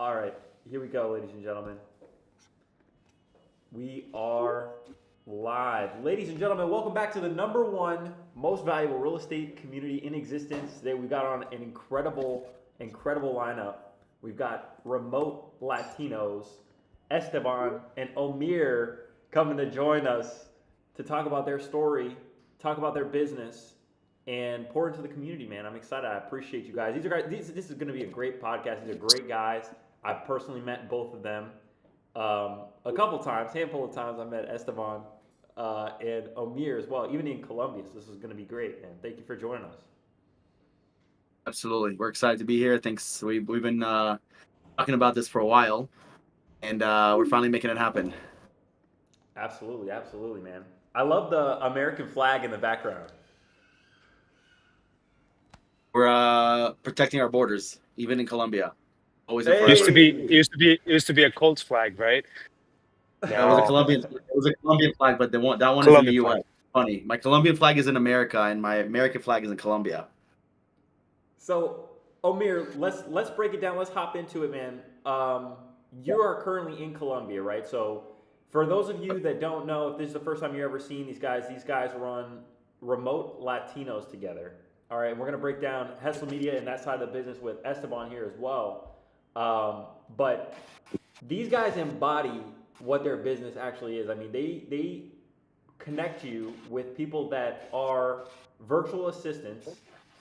All right, here we go, ladies and gentlemen. We are live. Ladies and gentlemen, welcome back to the number one most valuable real estate community in existence. Today we got on an incredible lineup. We've got remote Latinos, Esteban and Omir coming to join us to talk about their story, talk about their business, and pour into the community, man. I'm excited. I appreciate you guys. This is going to be a great podcast. These are great guys. I've personally met both of them a couple times, handful of times. I met Esteban and Omir as well, even in Colombia. So this is going to be great, man. Thank you for joining us. Absolutely. We're excited to be here. Thanks. We've been talking about this for a while, and we're finally making it happen. Absolutely, man. I love the American flag in the background. We're protecting our borders, even in Colombia. Always Hey! in front. It used to be a Colts flag, right? Yeah, it was a Colombian flag, but that one is in the U.S. Funny. My Colombian flag is in America, and my American flag is in Colombia. So, Omir, let's break it down. Let's hop into it, man. You are currently in Colombia, right? So, for those of you that don't know, if this is the first time you've ever seen these guys run remote Latinos together. All right, we're going to break down Hustle Media and that side of the business with Esteban here as well. But these guys embody what their business actually is. I mean, they connect you with people that are virtual assistants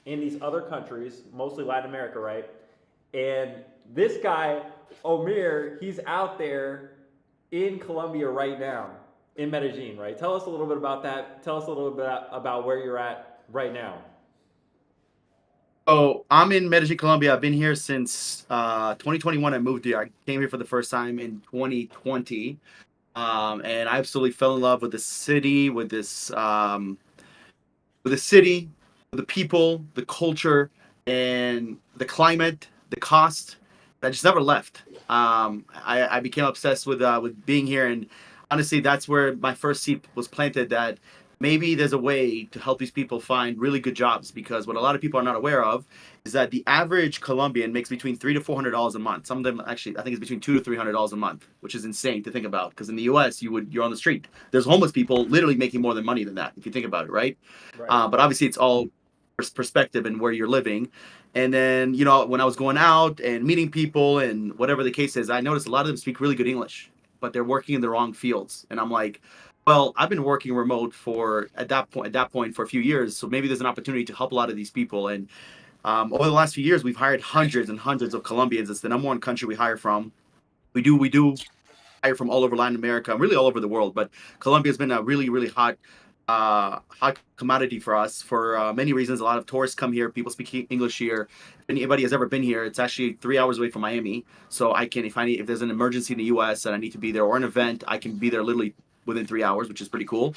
in these other countries, mostly Latin America, right? And this guy, Omir, he's out there in Colombia right now, in Medellin, right? Tell us a little bit about that. Tell us a little bit about where you're at right now. Oh, I'm in Medellin, Colombia. I've been here since 2021. I moved here. I came here for the first time in 2020, and I absolutely fell in love with the city, with the people, the culture, and the climate, the cost. I just never left. I became obsessed with being here, and honestly, that's where my first seed was planted. That maybe there's a way to help these people find really good jobs, because what a lot of people are not aware of is that the average Colombian makes between $300 to $400 a month. Some of them actually, I think it's between $200 to $300 a month, which is insane to think about. Because in the U.S., you're on the street. There's homeless people literally making more money than that, if you think about it, right? But obviously, it's all perspective and where you're living. And then, when I was going out and meeting people and whatever the case is, I noticed a lot of them speak really good English, but they're working in the wrong fields. And I'm like, well, I've been working remote at that point for a few years, so maybe there's an opportunity to help a lot of these people. And over the last few years, we've hired hundreds and hundreds of Colombians. It's the number one country we hire from. We do hire from all over Latin America, really all over the world. But Colombia has been a really, really hot commodity for us for many reasons. A lot of tourists come here. People speak English here. If anybody has ever been here, it's actually 3 hours away from Miami. So if there's an emergency in the U.S. and I need to be there, or an event, I can be there literally within 3 hours, which is pretty cool.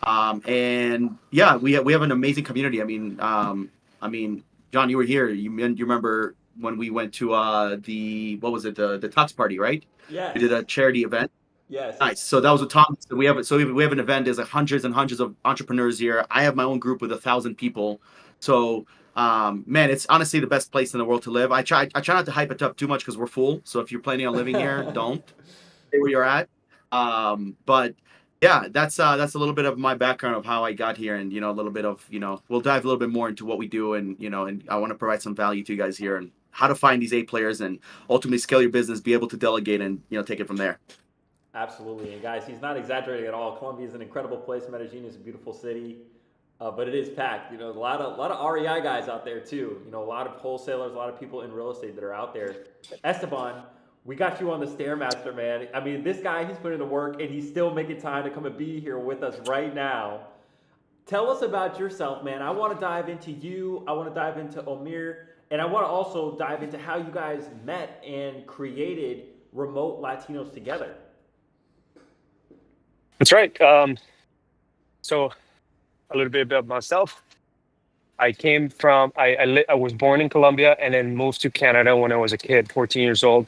And yeah, we have an amazing community. I mean, John, you were here. You remember when we went to the Tux party, right? Yeah. We did a charity event. Yes. Nice. So that was with Tom. We have an event. There's hundreds and hundreds of entrepreneurs here. I have my own group with 1,000 people. So man, it's honestly the best place in the world to live. I try not to hype it up too much because we're full. So if you're planning on living here, don't stay where you're at. But yeah, that's a little bit of my background of how I got here, and a little bit of we'll dive a little bit more into what we do, and and I want to provide some value to you guys here and how to find these A players and ultimately scale your business, be able to delegate, and take it from there. Absolutely, and guys, he's not exaggerating at all. Colombia is an incredible place. Medellin is a beautiful city, but it is packed. A lot of REI guys out there too. A lot of wholesalers, a lot of people in real estate that are out there. Esteban, we got you on the Stairmaster, man. I mean, this guy, he's putting in the work, and he's still making time to come and be here with us right now. Tell us about yourself, man. I want to dive into you. I want to dive into Omir, and I want to also dive into how you guys met and created Remote Latinos together. That's right. So a little bit about myself. I was born in Colombia and then moved to Canada when I was a kid, 14 years old.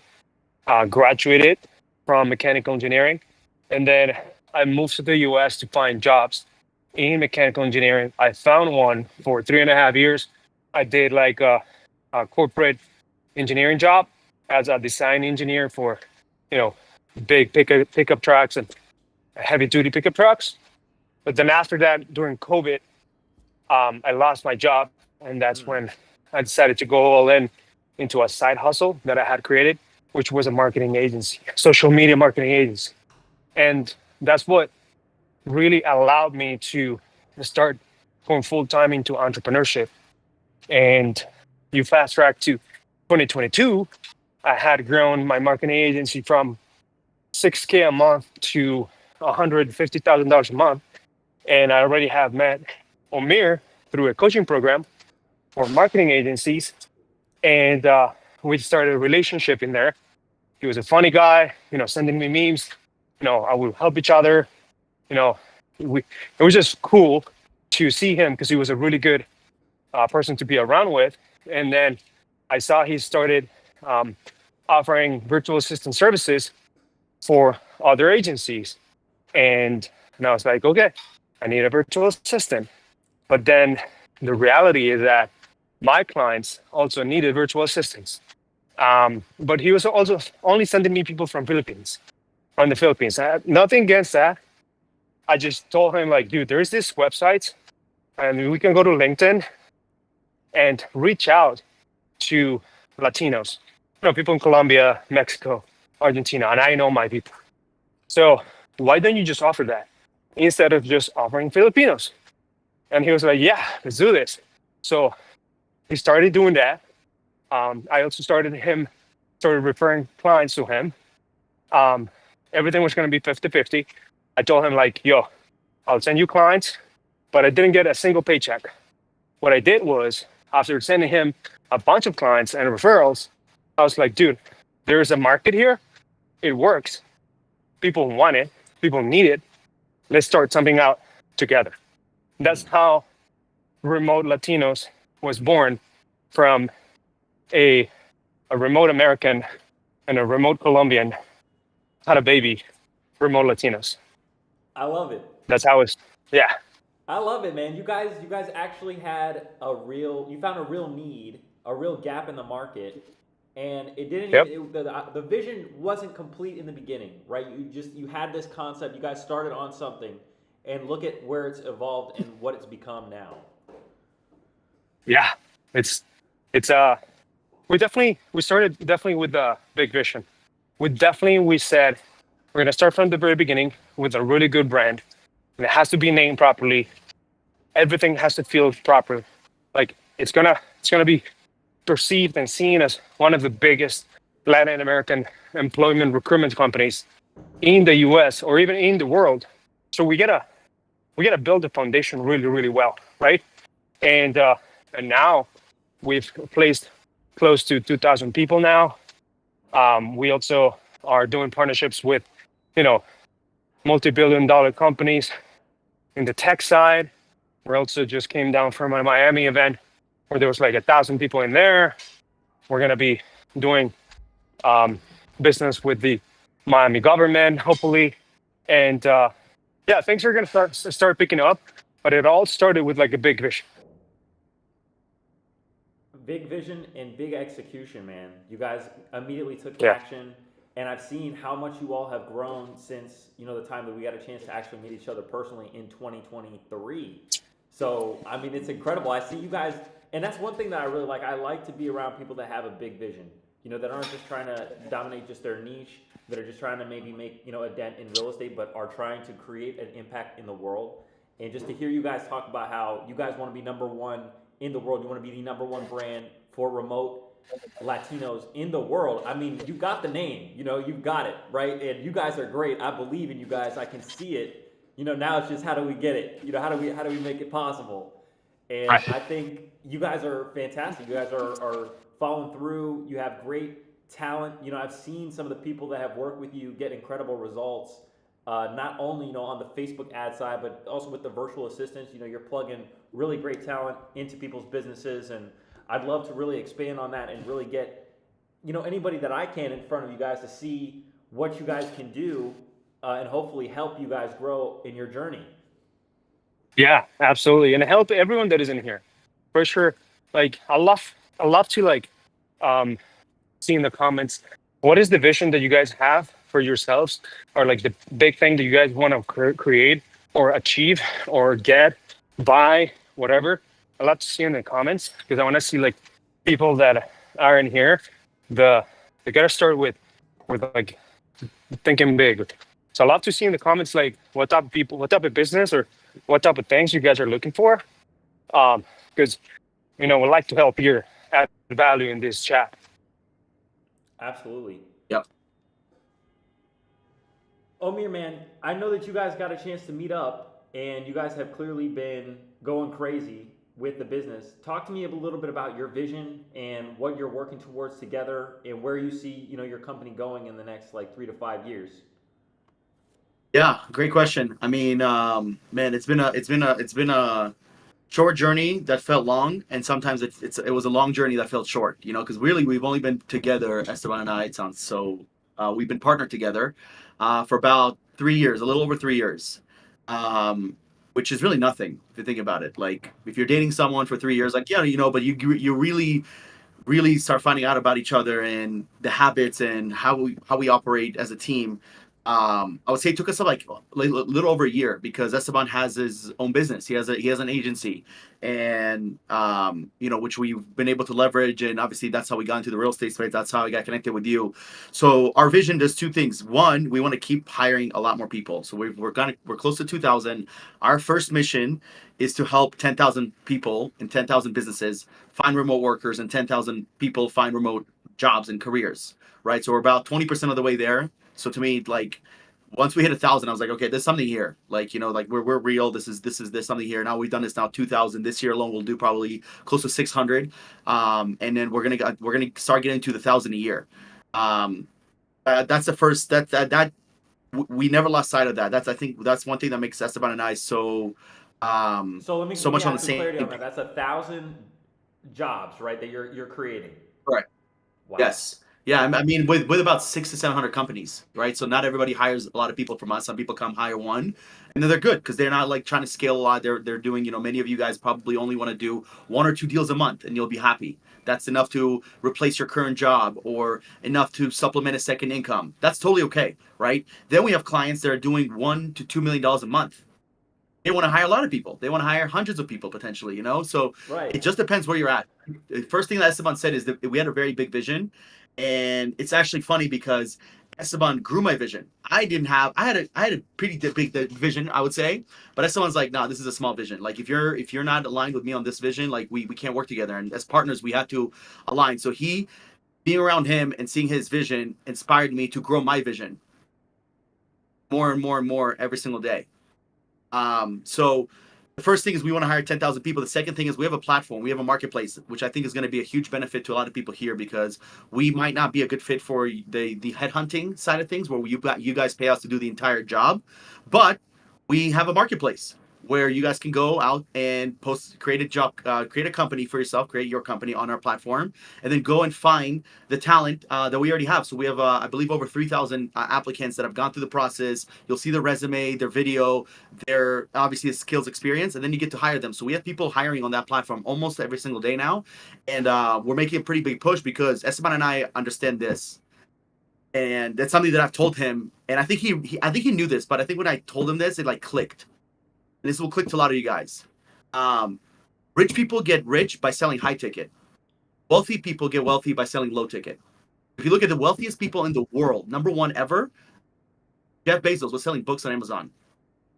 Graduated from mechanical engineering, and then I moved to the US to find jobs in mechanical engineering. I found one for 3.5 years. I did like a corporate engineering job, as a design engineer for, big pickup trucks and heavy duty pickup trucks. But then after that, during COVID, I lost my job, and that's when I decided to go all in into a side hustle that I had created, which was a marketing agency, social media marketing agency. And that's what really allowed me to start going full time into entrepreneurship. And you fast track to 2022, I had grown my marketing agency from $6K a month to $150,000 a month. And I already have met Omir through a coaching program for marketing agencies. And we started a relationship in there. He was a funny guy, sending me memes. I would help each other. It was just cool to see him because he was a really good person to be around with. And then I saw he started offering virtual assistant services for other agencies. And I was like, okay, I need a virtual assistant. But then the reality is that my clients also needed virtual assistants. But he was also only sending me people from the Philippines. I had nothing against that. I just told him, like, dude, there's this website, and we can go to LinkedIn and reach out to Latinos, people in Colombia, Mexico, Argentina, and I know my people. So why don't you just offer that instead of just offering Filipinos? And he was like, yeah, let's do this. So he started doing that. I also started referring clients to him. Everything was going to be 50-50. I told him, like, yo, I'll send you clients, but I didn't get a single paycheck. What I did was, after sending him a bunch of clients and referrals, I was like, dude, there's a market here. It works. People want it. People need it. Let's start something out together. That's how Remote Latinos was born, from a remote American and a remote Colombian had a baby, Remote Latinos. I love it. That's how it's, yeah. I love it, man. You guys actually had you found a real need, a real gap in the market, and it didn't Yep. even, the vision wasn't complete in the beginning, right? You had this concept, you guys started on something, and look at where it's evolved and what it's become now. Yeah. We started definitely with the big vision. We said, we're going to start from the very beginning with a really good brand. And it has to be named properly. Everything has to feel proper. Like it's gonna be perceived and seen as one of the biggest Latin American employment recruitment companies in the US or even in the world. So we gotta build the foundation really, really well, right? And now we've placed close to 2,000 people now. We also are doing partnerships with, multi-billion-dollar companies in the tech side. We also just came down from a Miami event where there was like 1,000 people in there. We're gonna be doing business with the Miami government, hopefully, and things are gonna start picking up. But it all started with like a big vision. Big vision and big execution, man. You guys immediately took Yeah. action, and I've seen how much you all have grown since the time that we got a chance to actually meet each other personally in 2023. So I mean, it's incredible. I see you guys, and that's one thing that I really like. I like to be around people that have a big vision. That aren't just trying to dominate just their niche, that are just trying to maybe make a dent in real estate, but are trying to create an impact in the world. And just to hear you guys talk about how you guys want to be number one in the world, you want to be the number one brand for remote Latinos in the world. I mean, you got the name, you've got it, right? And you guys are great. I believe in you guys. I can see it. Now it's just how do we get it? How do we make it possible? And Right. I think you guys are fantastic. You guys are following through. You have great talent. I've seen some of the people that have worked with you get incredible results. Not only on the Facebook ad side, but also with the virtual assistants. You're plugging really great talent into people's businesses, and I'd love to really expand on that and really get anybody that I can in front of you guys to see what you guys can do, and hopefully help you guys grow in your journey. Yeah, absolutely, and help everyone that is in here, for sure. Like I love to see in the comments, what is the vision that you guys have for yourselves, or like the big thing that you guys want to create or achieve or get, buy, whatever. I'd love to see in the comments, because I want to see like people that are in here. They gotta start with like thinking big. So I'd love to see in the comments like what type of people, what type of business, or what type of things you guys are looking for. Because we'd like to help here, add value in this chat. Absolutely. Yep. Omir, man, I know that you guys got a chance to meet up, and you guys have clearly been going crazy with the business. Talk to me a little bit about your vision and what you're working towards together, and where you see your company going in the next like 3 to 5 years. Yeah, great question. I mean, man, it's been a short journey that felt long, and sometimes it was a long journey that felt short. Because really we've only been together, Esteban and I. It sounds so. We've been partnered together for about 3 years, a little over 3 years, which is really nothing if you think about it. Like if you're dating someone for 3 years, like but you really start finding out about each other and the habits and how we operate as a team. I would say it took us like a little over a year, because Esteban has his own business. He has an agency, and which we've been able to leverage, and obviously that's how we got into the real estate space. That's how I got connected with you. So our vision does two things. One, we want to keep hiring a lot more people. So we're close to 2,000. Our first mission is to help 10,000 people and 10,000 businesses find remote workers, and 10,000 people find remote jobs and careers. Right. So we're about 20% of the way there. So to me, like once we hit 1,000, I was like, okay, there's something here. Like, like there's real. There's something here. Now we've done this now 2,000. This year alone, we'll do probably close to 600. And then we're gonna start getting to the 1,000 a year. That's the first. That we never lost sight of that. I think that's one thing that makes Esteban and I so So let so me much on add the some same. clarity on that. That's 1,000 jobs, right? That you're creating. Right. Wow. Yes. Yeah, I mean, with about 600 to 700 companies, right? So not everybody hires a lot of people from us. Some people come hire one, and then they're good because they're not like trying to scale a lot. They're doing, many of you guys probably only want to do 1 or 2 deals a month, and you'll be happy. That's enough to replace your current job or enough to supplement a second income. That's totally okay, right? Then we have clients that are doing $1 to $2 million a month. They want to hire a lot of people. They want to hire hundreds of people potentially, So Right. it just depends where you're at. The first thing that Esteban said is that we had a very big vision. And it's actually funny because Esteban grew my vision. I had a pretty big vision, I would say, but Esteban's like, nah, this is a small vision. Like if you're not aligned with me on this vision, like we can't work together. And as partners, we have to align. So being around him and seeing his vision inspired me to grow my vision more and more and more every single day. So the first thing is we want to hire 10,000 people. The second thing is we have a platform. We have a marketplace, which I think is going to be a huge benefit to a lot of people here, because we might not be a good fit for the headhunting side of things, where you guys pay us to do the entire job. But we have a marketplace where you guys can go out and create a company for yourself, create your company on our platform, and then go and find the talent that we already have. So we have, I believe, over 3,000 applicants that have gone through the process. You'll see their resume, their video, their obviously skills, experience, and then you get to hire them. So we have people hiring on that platform almost every single day now, and we're making a pretty big push because Esteban and I understand this. And that's something that I've told him, and I think he knew this, but I think when I told him this, it like clicked. And this will click to a lot of you guys. Rich people get rich by selling high ticket. Wealthy people get wealthy by selling low ticket. If you look at the wealthiest people in the world, number one ever, Jeff Bezos was selling books on Amazon,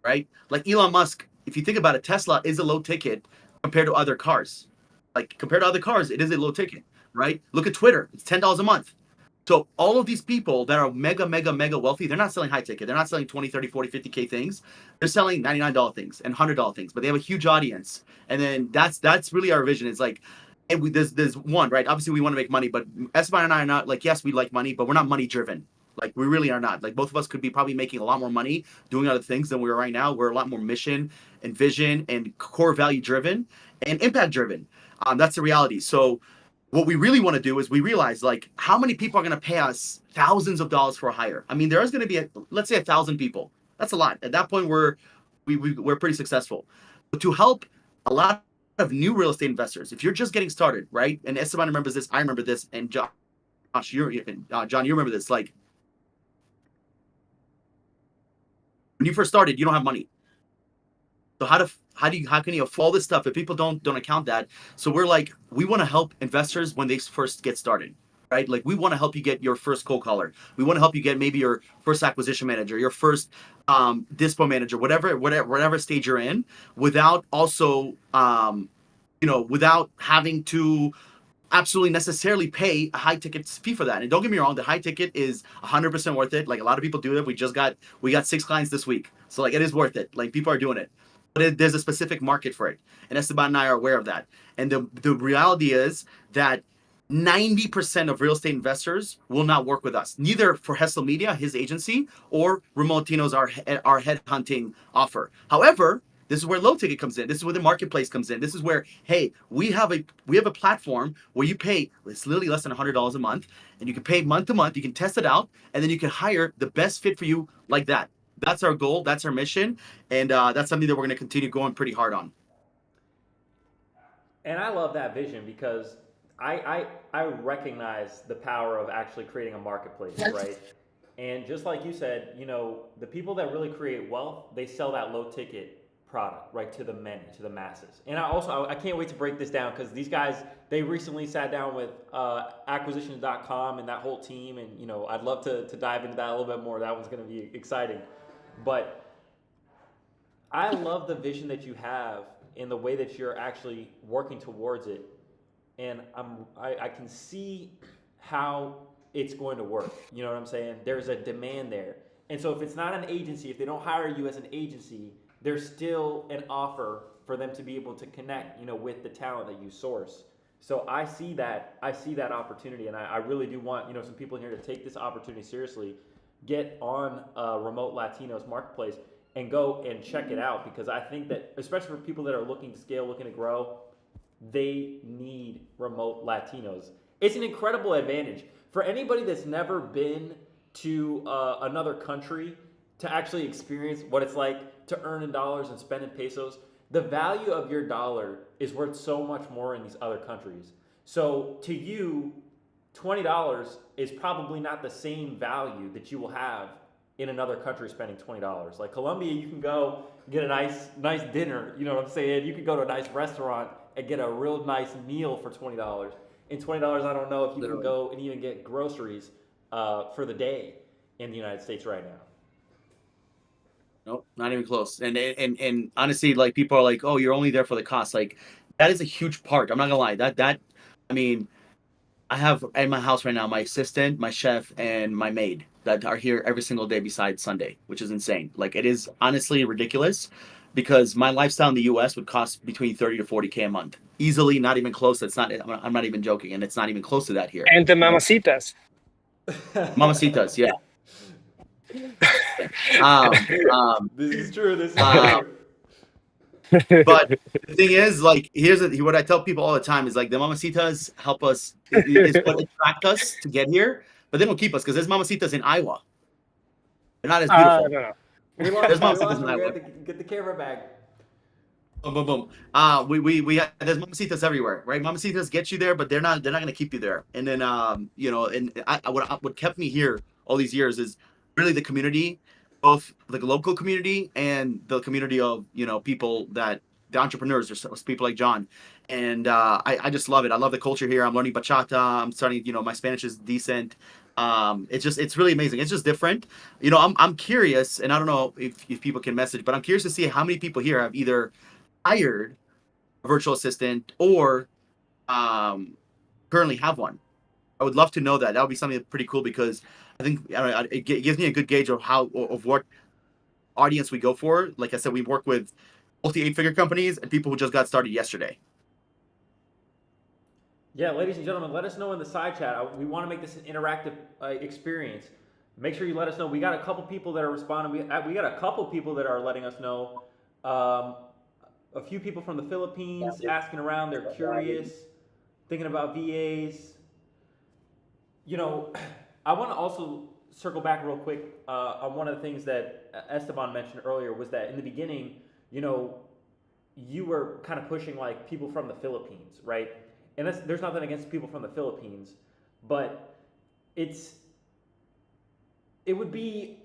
right? Like Elon Musk, if you think about it, Tesla is a low ticket compared to other cars. Like compared to other cars, it is a low ticket, right? Look at Twitter, it's $10 a month. So all of these people that are mega wealthy, they're not selling high ticket. They're not selling 20, 30, 40, 50K things. They're selling $99 things and $100 things, but they have a huge audience. And then that's really our vision. It's like, and there's one, right? Obviously we want to make money, but Esteban and I are not like, yes, we like money, but we're not money driven. Like we really are not. Like both of us could be probably making a lot more money doing other things than we are right now. We're a lot more mission and vision and core value driven and impact driven. That's the reality. So what we really want to do is we realize like how many people are going to pay us thousands of dollars for a hire. I mean, there is going to be let's say 1,000 people. That's a lot. At that point, we're pretty successful. But to help a lot of new real estate investors, if you're just getting started, right? And Esteban remembers this, I remember this, and John, you remember this? Like when you first started, you don't have money. So how can you afford all this stuff if people don't account that? So we're like, we want to help investors when they first get started, right? Like we want to help you get your first cold caller. We want to help you get maybe your first acquisition manager, your first dispo manager, whatever stage you're in, without also without having to absolutely necessarily pay a high ticket fee for that. And don't get me wrong, the high ticket is 100% worth it. Like a lot of people do it. We got 6 clients this week, so like it is worth it. Like people are doing it, but there's a specific market for it, and Esteban and I are aware of that. And the reality is that 90% of real estate investors will not work with us, neither for Hessel Media, his agency, or Remote Latinos, our headhunting offer. However, this is where low ticket comes in. This is where the marketplace comes in. This is where, hey, we have a platform where you pay, it's literally less than $100 a month, and you can pay month to month. You can test it out, and then you can hire the best fit for you like that. That's our goal. That's our mission, and that's something that we're going to continue going pretty hard on. And I love that vision because I recognize the power of actually creating a marketplace, right? And just like you said, the people that really create wealth, they sell that low ticket product, right, to the many, to the masses. And I can't wait to break this down because these guys, they recently sat down with acquisitions.com and that whole team, and I'd love to dive into that a little bit more. That one's going to be exciting. But I love the vision that you have and the way that you're actually working towards it. And I can see how it's going to work. You know what I'm saying? There's a demand there. And so if it's not an agency, if they don't hire you as an agency, there's still an offer for them to be able to connect, with the talent that you source. So I see that opportunity, and I really do want, some people in here to take this opportunity seriously, get on Remote Latinos Marketplace and go and check it out, because I think that, especially for people that are looking to scale, looking to grow, they need Remote Latinos. It's an incredible advantage for anybody that's never been to another country to actually experience what it's like to earn in dollars and spend in pesos. The value of your dollar is worth so much more in these other countries. So to you, $20 is probably not the same value that you will have in another country spending $20. Like Colombia, you can go get a nice dinner, you know what I'm saying? You can go to a nice restaurant and get a real nice meal for $20. And $20, I don't know if you can go and even get groceries for the day in the United States right now. Nope, not even close. And honestly, like people are like, oh, you're only there for the cost. Like that is a huge part. I'm not gonna lie. I mean, I have in my house right now my assistant, my chef, and my maid that are here every single day besides Sunday, which is insane. Like it is honestly ridiculous because my lifestyle in the US would cost between 30 to 40K a month. Easily, not even close. I'm not even joking, and it's not even close to that here. And the mamacitas. Mamacitas, yeah. This is true. But the thing is, like, what I tell people all the time is like the mamacitas help us. Is what attract us to get here, but they don't keep us because there's mamacitas in Iowa. They're not as beautiful. No. We lost we had to get the camera back. Boom, boom, boom. There's mamacitas everywhere, right? Mamacitas get you there, but they're not gonna keep you there. And then what kept me here all these years is really the community, both the local community and the community of people that the entrepreneurs, there's people like John, and I just love it. I love the culture here. I'm learning bachata. I'm starting, my Spanish is decent. It's really amazing. It's just different. I'm curious, and I don't know if people can message, but I'm curious to see how many people here have either hired a virtual assistant or currently have one. I would love to know that. That would be something pretty cool because I think it gives me a good gauge of what audience we go for. Like I said, we work with multi 8-figure companies and people who just got started yesterday. Yeah, ladies and gentlemen, let us know in the side chat. We want to make this an interactive experience. Make sure you let us know. We got a couple people that are responding. We got a couple people that are letting us know. A few people from the Philippines asking around. They're curious, thinking about VAs. I want to also circle back real quick on one of the things that Esteban mentioned earlier was that in the beginning, you were kind of pushing like people from the Philippines, right? And there's nothing against people from the Philippines, but it's it would be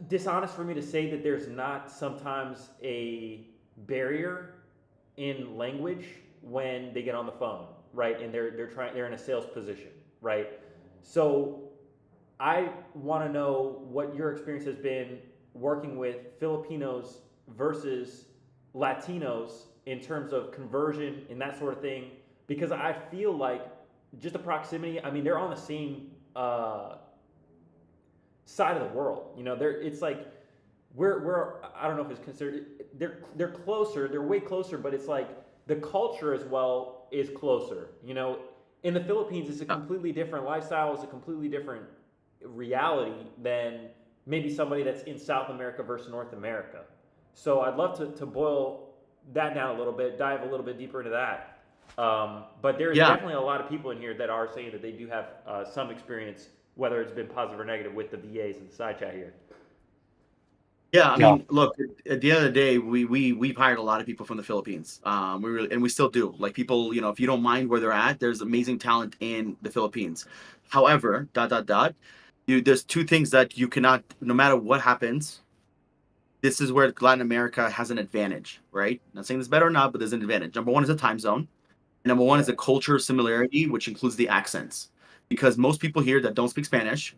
dishonest for me to say that there's not sometimes a barrier in language when they get on the phone, right? And they're in a sales position, right? So I want to know what your experience has been working with Filipinos versus Latinos in terms of conversion and that sort of thing, because I feel like just the proximity. I mean, they're on the same side of the world. You know, it's like we're I don't know if it's considered they're closer, they're way closer, but it's like the culture as well is closer. You know, in the Philippines, it's a completely different lifestyle, it's a completely different reality than maybe somebody that's in South America versus North America. So I'd love to boil that down a little bit, dive a little bit deeper into that. But there's Yeah. definitely a lot of people in here that are saying that they do have some experience, whether it's been positive or negative, with the VAs in the side chat here. Yeah, I Yeah. mean, look, at the end of the day, we've hired a lot of people from the Philippines. We really, and we still do. Like people, if you don't mind where they're at, there's amazing talent in the Philippines. However, there's two things that you cannot, no matter what happens, this is where Latin America has an advantage, right? Not saying it's better or not, but there's an advantage. Number one is the time zone. And number one is Yeah. the culture similarity, which includes the accents. Because most people here that don't speak Spanish,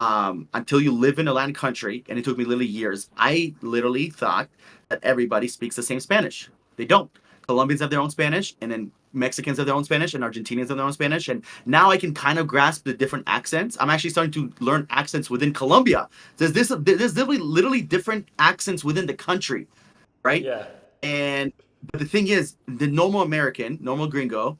until you live in a Latin country, and it took me literally years, I literally thought that everybody speaks the same Spanish. They don't. Colombians have their own Spanish, and then Mexicans have their own Spanish, and Argentinians have their own Spanish. And now I can kind of grasp the different accents. I'm actually starting to learn accents within Colombia. There's literally different accents within the country, right? Yeah. And but the thing is, the normal American, normal gringo,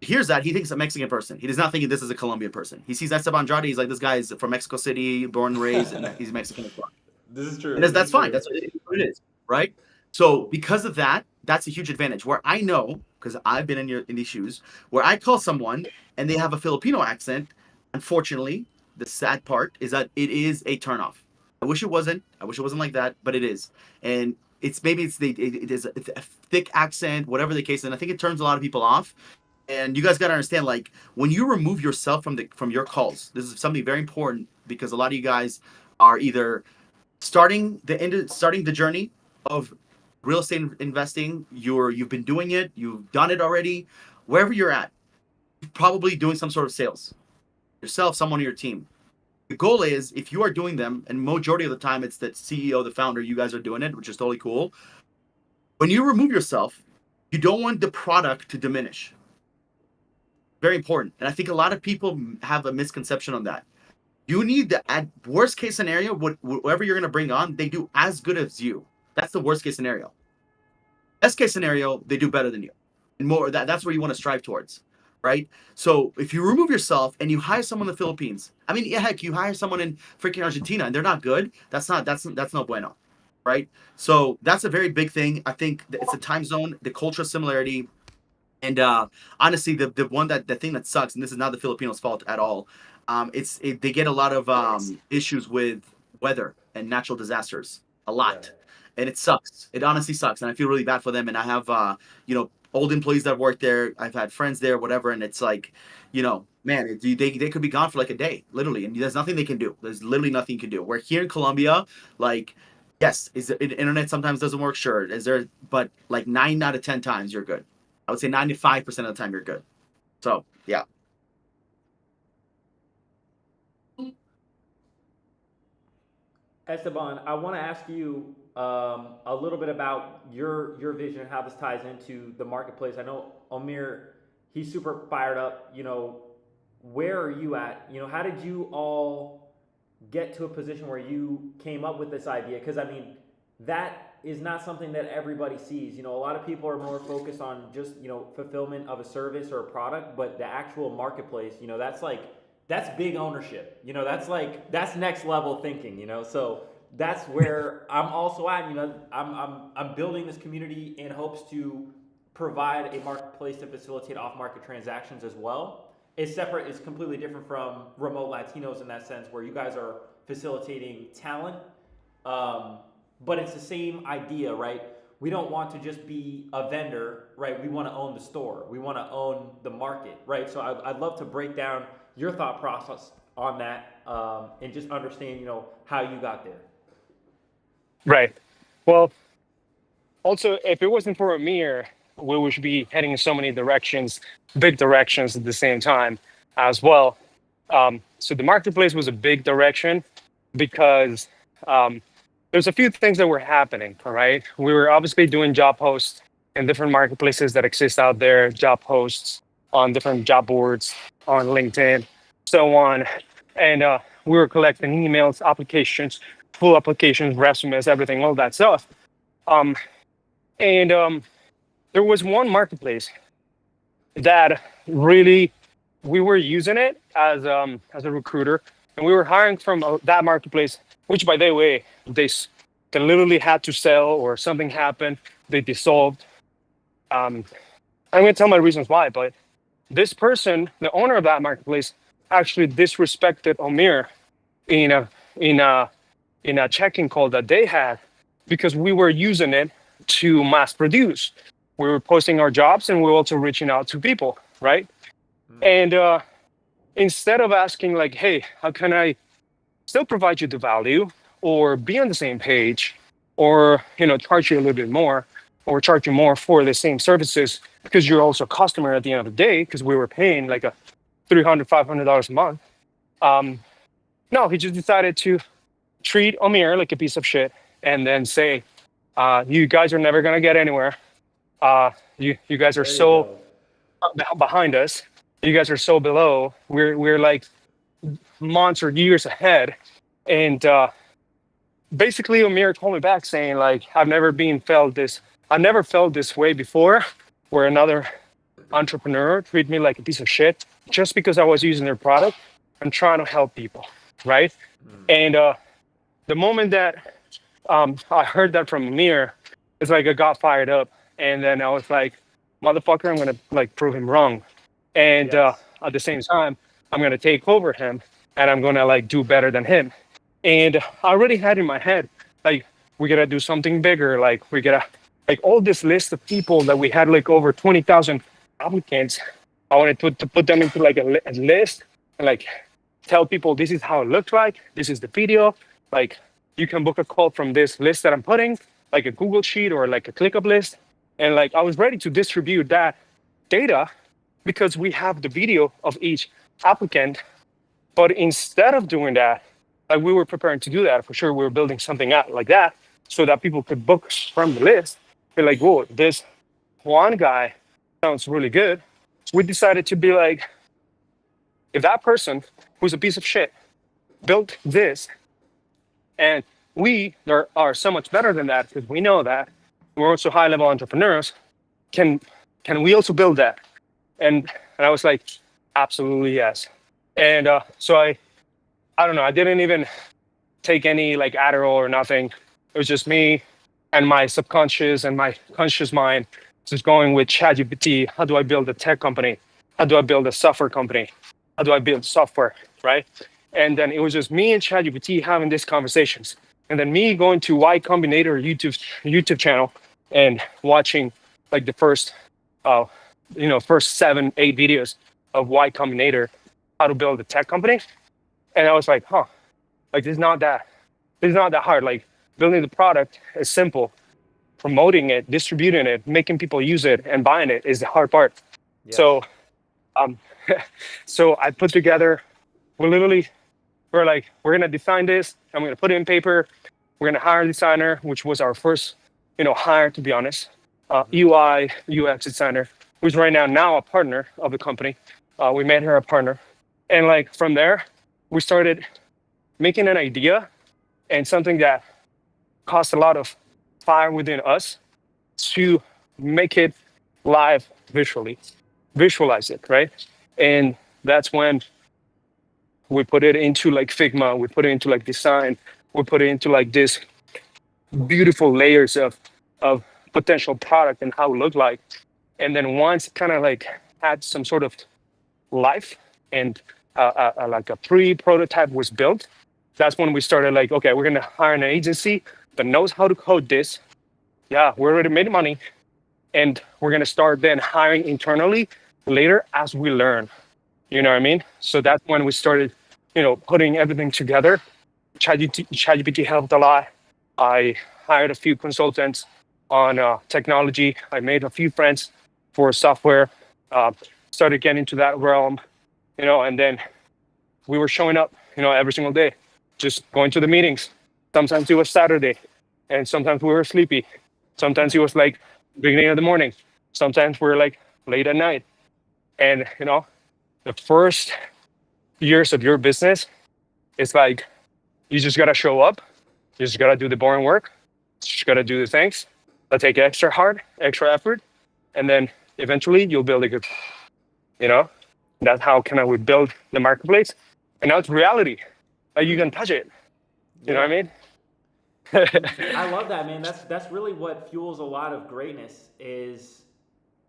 hears that, he thinks a Mexican person. He does not think this is a Colombian person. He sees Esteban Andrade, he's like, this guy is from Mexico City, born and raised, and he's Mexican as well. This is true. And that's fine. That's what it is, right? So because of that, that's a huge advantage. Where I know, because I've been in these shoes, where I call someone and they have a Filipino accent, unfortunately, the sad part is that it is a turnoff. I wish it wasn't. I wish it wasn't like that, but it is. And it's a thick accent, whatever the case, and I think it turns a lot of people off. And you guys got to understand, like, when you remove yourself from your calls, this is something very important, because a lot of you guys are either starting the journey of real estate investing. You've been doing it, you've done it already. Wherever you're at, you're probably doing some sort of sales yourself, someone on your team. The goal is, if you are doing them, and majority of the time it's the CEO, the founder, you guys are doing it, which is totally cool. When you remove yourself, you don't want the product to diminish. Very important. And I think a lot of people have a misconception on that. You need the, at worst case scenario, whatever you're going to bring on, they do as good as you. That's the worst case scenario. Best case scenario, they do better than you. And more, that's where you want to strive towards, right? So if you remove yourself and you hire someone in the Philippines, I mean, yeah, heck, you hire someone in freaking Argentina and they're not good, that's no bueno, right? So that's a very big thing. I think it's the time zone, the cultural similarity. And honestly, the thing that sucks, and this is not the Filipinos' fault at all, they get a lot of issues with weather and natural disasters, a lot, and it sucks. It honestly sucks, and I feel really bad for them. And I have old employees that work there. I've had friends there, whatever, and it's like, man, they could be gone for like a day, literally, and there's nothing they can do. There's literally nothing you can do. We're here in Colombia, like. Yes, is the internet sometimes doesn't work? Sure. But like 9 out of 10 times you're good. I would say 95% of the time you're good. So, yeah. Esteban, I want to ask you a little bit about your vision and how this ties into the marketplace. I know Omir, he's super fired up. Where are you at? How did you all get to a position where you came up with this idea? Because I mean, that is not something that everybody sees. A lot of people are more focused on just fulfillment of a service or a product, but the actual marketplace, that's big ownership. That's next level thinking. So that's where I'm also at. I'm building this community in hopes to provide a marketplace to facilitate off-market transactions as well. It's completely different from remote Latinos in that sense, where you guys are facilitating talent, but it's the same idea, right? we don't want to just be a vendor, right? We want to own the store. We want to own the market, right? So I'd love to break down your thought process on that, and just understand, how you got there. Right. Well, also, if it wasn't for Amir, we would be heading in so many directions, big directions at the same time as well. So the marketplace was a big direction because there's a few things that were happening. All right. We were obviously doing job posts in different marketplaces that exist out there, job posts on different job boards, on LinkedIn, so on. And we were collecting emails, applications, full applications, resumes, everything, all that stuff. And there was one marketplace that really we were using it as a recruiter, and we were hiring from that marketplace. Which, by the way, they literally had to sell, or something happened. They dissolved. I'm going to tell my reasons why, but this person, the owner of that marketplace, actually disrespected Omir in a check-in call that they had, because we were using it to mass produce. We were posting our jobs, and we were also reaching out to people, right? And instead of asking like, hey, how can I still provide you the value, or be on the same page, or charge you a little bit more, or charge you more for the same services, because you're also a customer at the end of the day, because we were paying like a $300-$500 a month. No, he just decided to treat Omir like a piece of shit, and then say, you guys are never gonna get anywhere. You guys are so behind us. You guys are so below. We're like months or years ahead. And basically Omir called me back saying like, I've never felt this way before, where another entrepreneur treat me like a piece of shit just because I was using their product and trying to help people, right? And the moment that I heard that from Amir, it's like I got fired up, and then I was like, motherfucker, I'm gonna like prove him wrong, and at the same time, I'm gonna take over him, and I'm gonna like do better than him. And I already had in my head like, we gotta do something bigger, like we gotta like all this list of people that we had, like over 20,000 applicants. I wanted to put them into like a list, and like tell people this is how it looks like, this is the video, like you can book a call from this list that I'm putting, like a Google sheet or like a ClickUp list. And like I was ready to distribute that data, because we have the video of each applicant. But instead of doing that, like we were preparing to do that for sure, we were building something out like that so that people could book from the list. Be like, whoa, this one guy sounds really good. We decided to be like, if that person who's a piece of shit built this, and we are so much better than that, because we know that we're also high-level entrepreneurs, can we also build that? And I was like, absolutely yes. And so I don't know, I didn't even take any like Adderall or nothing. It was just me and my subconscious and my conscious mind just going with ChatGPT. How do I build a tech company? How do I build a software company? How do I build software, right? And then it was just me and ChatGPT having these conversations. And then me going to Y Combinator YouTube channel and watching like the first 7-8 videos of Y Combinator, how to build a tech company. And I was like, like this is not that hard. Like building the product is simple. Promoting it, distributing it, making people use it, and buying it is the hard part. Yeah. So so I put together, we're like, we're gonna design this, I'm gonna put it in paper, we're gonna hire a designer, which was our first hire, to be honest. UI UX designer, who's right now a partner of the company. We made her a partner, and like from there we started making an idea and something that cost a lot of fire within us to make it live visualize it, right? And that's when we put it into like Figma, we put it into like design, we put it into like this beautiful layers of potential product and how it looked like. And then once it kind of like had some sort of life and like a pre-prototype was built, that's when we started like, okay, we're gonna hire an agency that knows how to code this, yeah, we already made money, and we're gonna start then hiring internally later as we learn. You know what I mean? So that's when we started, putting everything together. ChatGPT helped a lot. I hired a few consultants on technology. I made a few friends for software. Uh, Started getting into that realm, and then we were showing up, every single day, just going to the meetings. Sometimes it was Saturday, and sometimes we were sleepy. Sometimes it was like beginning of the morning. Sometimes we were like late at night. And the first years of your business, it's like you just gotta show up. You just gotta do the boring work. You just gotta do the things that take extra hard, extra effort, and then eventually you'll build a good. You know, that's how kind of we build the marketplace, and now it's reality. Like you can touch it. You know what Yeah. I mean? I love that, man. That's really what fuels a lot of greatness is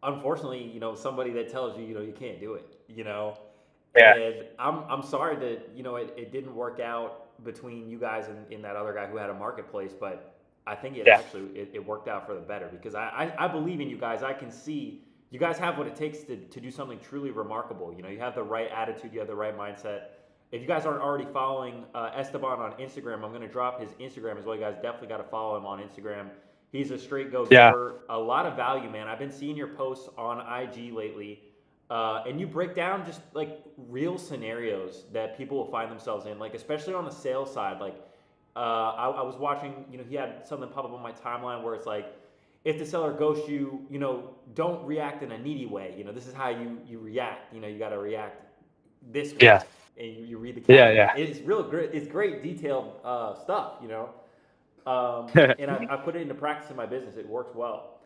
unfortunately, somebody that tells you, you can't do it, Yeah, And I'm sorry that, it didn't work out between you guys and that other guy who had a marketplace, but I think it yeah, actually it worked out for the better because I believe in you guys. I can see you guys have what it takes to do something truly remarkable. You have the right attitude, you have the right mindset. If you guys aren't already following Esteban on Instagram, I'm going to drop his Instagram as well. You guys definitely got to follow him on Instagram. He's a straight go yeah, giver. A lot of value, man. I've been seeing your posts on IG lately, and you break down just like real scenarios that people will find themselves in, like especially on the sales side. Like, I was watching, he had something pop up on my timeline where it's like, if the seller ghosts you, don't react in a needy way. This is how you react. You got to react this way, yeah, and you read the yeah, caption. yeah. It's real great. It's great detailed stuff. And I put it into practice in my business. It works well.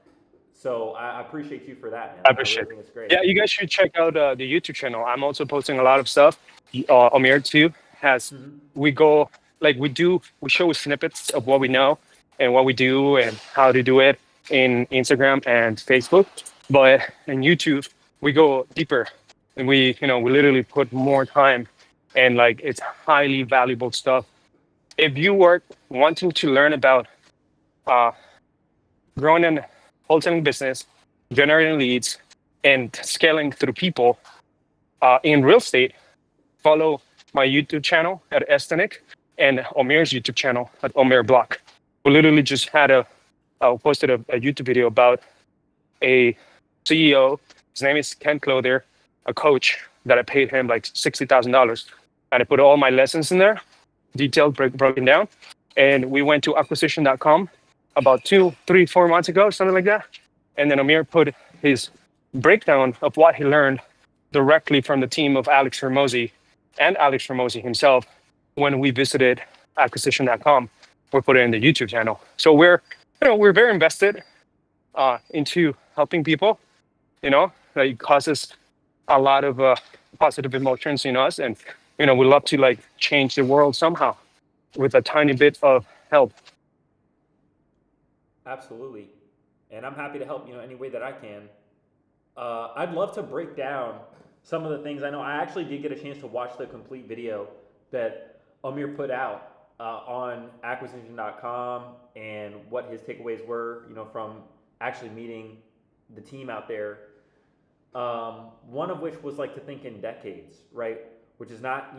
So I appreciate you for that, man. I I really appreciate it. think it's great. Yeah, you guys should check out the YouTube channel. I'm also posting a lot of stuff. Amir too has. Hmm. We go like we show snippets of what we know and what we do and how to do it in Instagram and Facebook. But in YouTube, we go deeper and we literally put more time and like it's highly valuable stuff. If you were wanting to learn about uh, growing an wholesaling business, generating leads, and scaling through people in real estate, follow my YouTube channel at Estanic and Omir's YouTube channel at Omir Block. We literally just posted a YouTube video about a CEO. His name is Ken Clothier, a coach that I paid him like $60,000. And I put all my lessons in there, detailed, broken down. And we went to acquisition.com about 2, 3, 4 months ago, something like that. And then Amir put his breakdown of what he learned directly from the team of Alex Ramosi and Alex Ramosi himself when we visited acquisition.com. We put it in the YouTube channel. So we're very invested into helping people. That it causes a lot of positive emotions in us, and we love to like change the world somehow with a tiny bit of help. Absolutely. And I'm happy to help, any way that I can. I'd love to break down some of the things. I know I actually did get a chance to watch the complete video that Amir put out on acquisition.com and what his takeaways were, from actually meeting the team out there. One of which was like to think in decades, right? Which is not,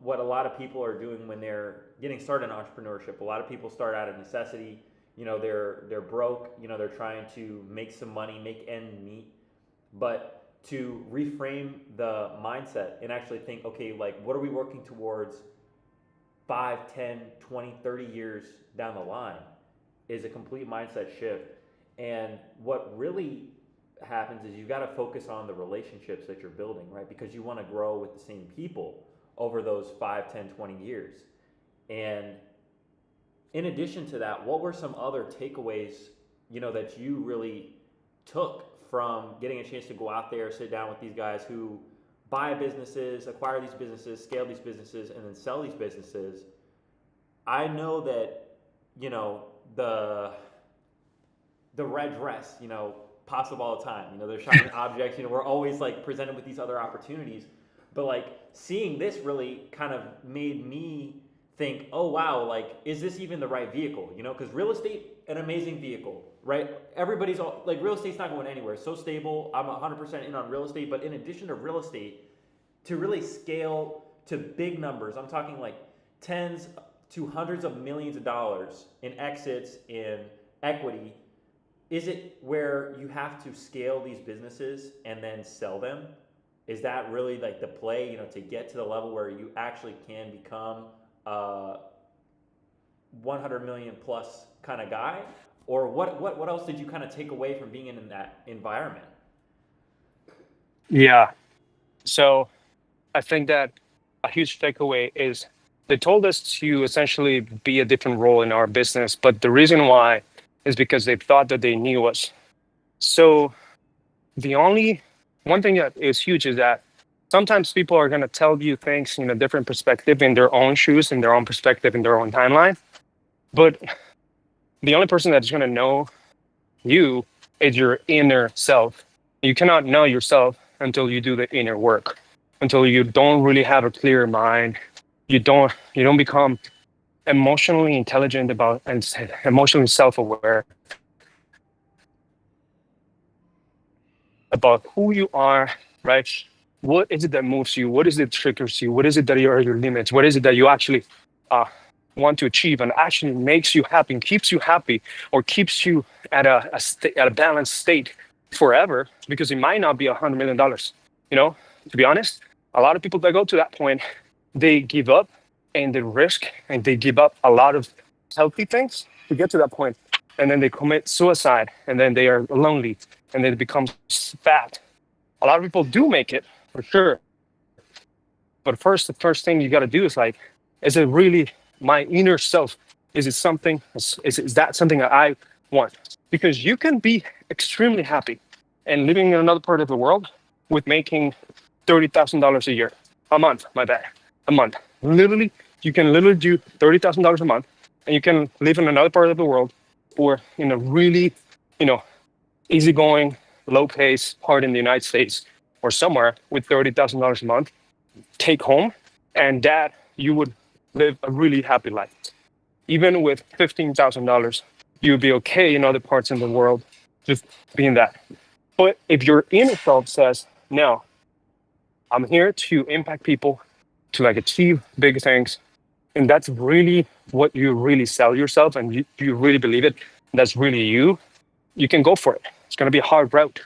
what a lot of people are doing when they're getting started in entrepreneurship. A lot of people start out of necessity. They're broke. They're trying to make some money, make ends meet. But to reframe the mindset and actually think, okay, like what are we working towards 5, 10, 20, 30 years down the line is a complete mindset shift. And what really happens is you've got to focus on the relationships that you're building, right? Because you want to grow with the same people over those 5, 10, 20 years. And in addition to that, what were some other takeaways, that you really took from getting a chance to go out there, sit down with these guys who buy businesses, acquire these businesses, scale these businesses, and then sell these businesses? I know that, the red dress, pops up all the time. They're shiny objects. We're always like presented with these other opportunities. But like seeing this really kind of made me think, oh wow, like is this even the right vehicle? You know, because real estate, an amazing vehicle, right? Everybody's all like, real estate's not going anywhere. It's so stable. I'm 100% in on real estate, but in addition to real estate, to really scale to big numbers, I'm talking like tens to hundreds of millions of dollars in exits in equity. Is it where you have to scale these businesses and then sell them? Is that really like the play, you know, to get to the level where you actually can become a 100 million plus kind of guy? Or what else did you kind of take away from being in that environment? Yeah. So I think that a huge takeaway is they told us to essentially be a different role in our business, but the reason why is because they thought that they knew us. So the only one thing that is huge is that sometimes people are going to tell you things in a different perspective, in their own shoes, in their own perspective, in their own timeline. But the only person that's going to know you is your inner self. You cannot know yourself until you do the inner work, until you don't really have a clear mind. You don't become emotionally intelligent about and emotionally self-aware about who you are, right? What is it that moves you? What is it that triggers you? What is it that are your limits? What is it that you actually want to achieve and actually makes you happy and keeps you happy, or keeps you at a balanced state forever? Because it might not be $100 million. You know, to be honest, a lot of people that go to that point, they give up and they risk and they give up a lot of healthy things to get to that point, and then they commit suicide, and then they are lonely, and then it becomes fat. A lot of people do make it for sure, but the first thing you got to do is like, is it really my inner self? Is it something? Is that something that I want? Because you can be extremely happy and living in another part of the world with making $30,000 a year, a month. My bad, a month. Literally, you can literally do $30,000 a month, and you can live in another part of the world, or in a really, you know, easygoing, low pace part in the United States or somewhere with $30,000 a month, take home, and that you would live a really happy life. Even with $15,000, you would be okay in other parts in the world, just being that. But if your inner self says, no, I'm here to impact people, to like achieve big things, and that's really what you really sell yourself, and you really believe it, that's really you can go for it. It's going to be a hard route.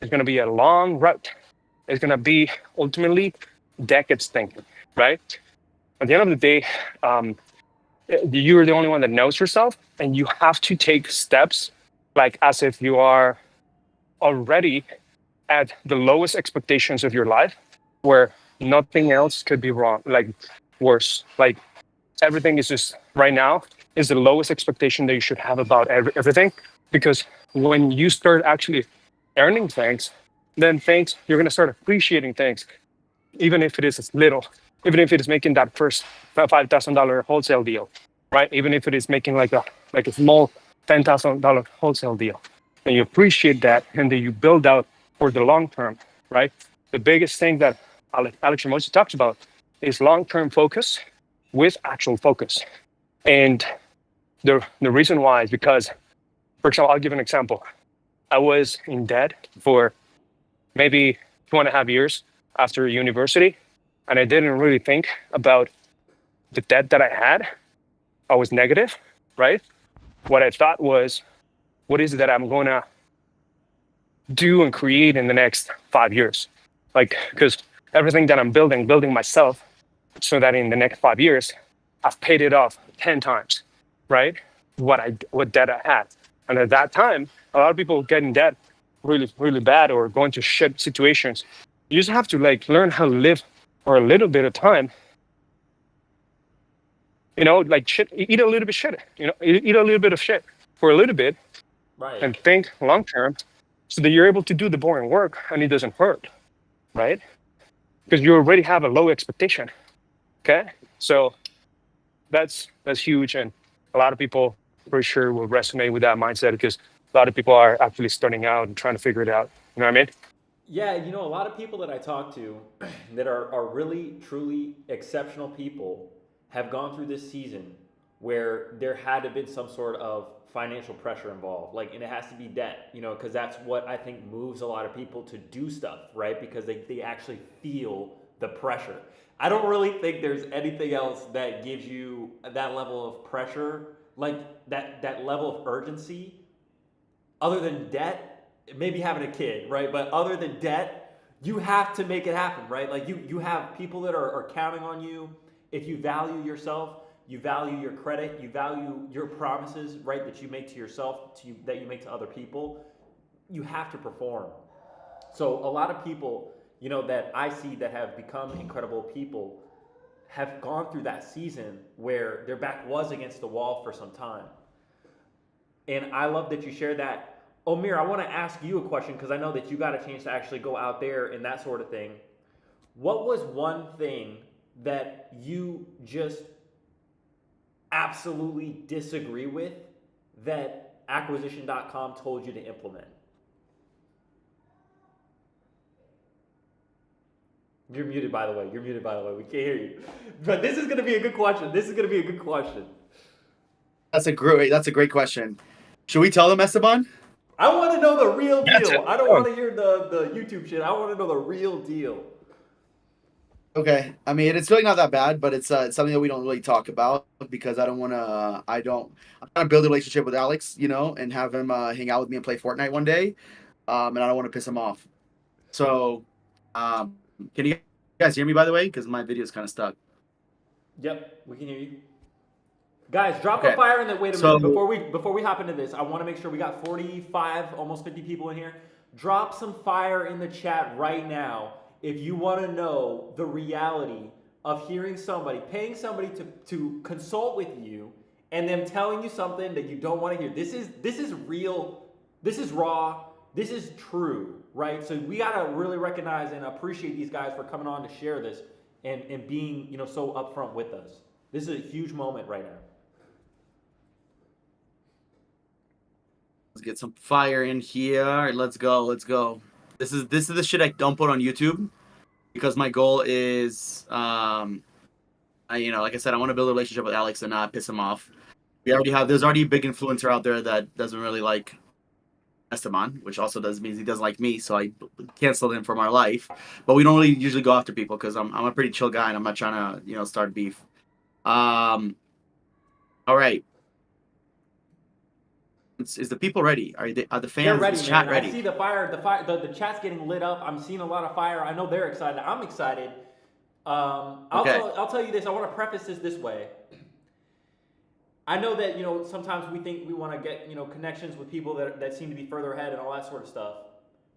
It's going to be a long route. It's going to be ultimately decades thinking, right? At the end of the day, you're the only one that knows yourself, and you have to take steps like as if you are already at the lowest expectations of your life, where nothing else could be wrong, like worse. Like everything is just right now is the lowest expectation that you should have about everything. Because when you start actually earning things, then things, you're going to start appreciating things, even if it is little, even if it is making that first $5,000 wholesale deal, right? Even if it is making like a small $10,000 wholesale deal, and you appreciate that, and then you build out for the long term, right? The biggest thing that Alex Ramosi talks about is long-term focus with actual focus. And the reason why is because, for example, I'll give an example. I was in debt for maybe 2.5 years after university, and I didn't really think about the debt that I had. I was negative, right? What I thought was, what is it that I'm going to do and create in the next 5 years? Like, because everything that I'm building myself, so that in the next 5 years, I've paid it off 10 times, right? What debt I had. And at that time, a lot of people get in debt really, really bad, or go into shit situations. You just have to like learn how to live for a little bit of time. You know, like shit, eat a little bit shit, eat a little bit of shit for a little bit, Right. and think long term, so that you're able to do the boring work and it doesn't hurt, right? Because you already have a low expectation. Okay. So that's huge. And a lot of people for sure will resonate with that mindset, because a lot of people are actually starting out and trying to figure it out. You know what I mean? Yeah, you know, a lot of people that I talk to that are really, truly exceptional people have gone through this season where there had to been some sort of financial pressure involved, like, and it has to be debt, you know, because that's what I think moves a lot of people to do stuff, right? Because they actually feel the pressure. I don't really think there's anything else that gives you that level of pressure, like that level of urgency, other than debt, maybe having a kid, right? But other than debt, you have to make it happen, right? Like you have people that are counting on you. If you value yourself, you value your credit, you value your promises, right, that you make to yourself, that you make to other people, you have to perform. So a lot of people, you know, that I see that have become incredible people have gone through that season where their back was against the wall for some time. And I love that you shared that. Omir, I want to ask you a question because I know that you got a chance to actually go out there and that sort of thing. What was one thing that you just absolutely disagree with that acquisition.com told you to implement? You're muted, by the way. You're muted, by the way. We can't hear you. But this is going to be a good question. That's a great question. Should we tell them, Esteban? I want to know the real Yeah, deal. I don't want to hear the YouTube shit. I want to know the real deal. Okay. I mean, it's really not that bad, but it's something that we don't really talk about because I'm trying to build a relationship with Alex, you know, and have him hang out with me and play Fortnite one day. And I don't want to piss him off. So, can you guys hear me, by the way? Because my video is kind of stuck. Yep, we can hear you. Guys, drop Okay. a fire in the wait a So- minute before we hop into this. I want to make sure we got 45, almost 50 people in here. Drop some fire in the chat right now if you want to know the reality of hearing somebody, paying somebody to consult with you, and them telling you something that you don't want to hear. This is real. This is raw. This is true, right? So we gotta really recognize and appreciate these guys for coming on to share this and being, you know, so upfront with us. This is a huge moment right now. Let's get some fire in here. Let's go. This is the shit I don't put on YouTube because my goal is, like I said, I want to build a relationship with Alex and not piss him off. There's already a big influencer out there that doesn't really like Esteban, which also means he doesn't like me, so I canceled him from our life. But we don't really usually go after people because I'm a pretty chill guy and I'm not trying to start beef. All right. Is the people ready? Are the fans? They're ready, chat man. ready? I see the fire. The chat's getting lit up. I'm seeing a lot of fire. I know they're excited. I'm excited. I'll tell you this. I want to preface this way. I know that, you know, sometimes we think we want to get, you know, connections with people that seem to be further ahead and all that sort of stuff.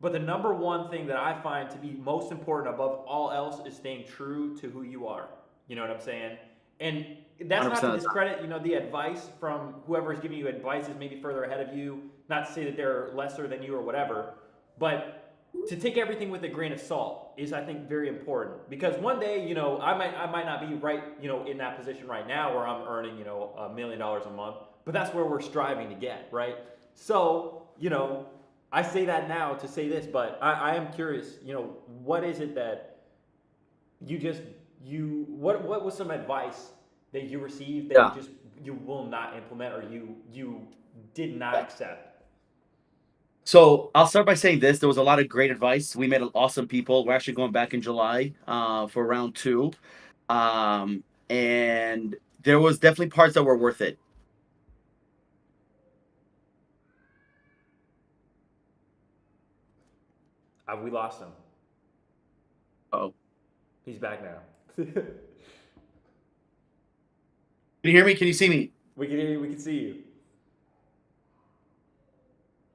But the number one thing that I find to be most important above all else is staying true to who you are. You know what I'm saying? And that's not to discredit, you know, the advice from whoever is giving you advice is maybe further ahead of you. Not to say that they're lesser than you or whatever, but to take everything with a grain of salt is, I think, very important. Because one day, you know, I might not be right, you know, in that position right now where I'm earning, you know, $1 million a month, but that's where we're striving to get, right? So, you know, I say that now to say this, but I am curious, you know, what is it that what was some advice that you received that you will not implement or you did not accept? So I'll start by saying this. There was a lot of great advice. We met awesome people. We're actually going back in July for round 2. And there was definitely parts that were worth it. We lost him. Oh. He's back now. Can you hear me? Can you see me? We can hear you. We can see you.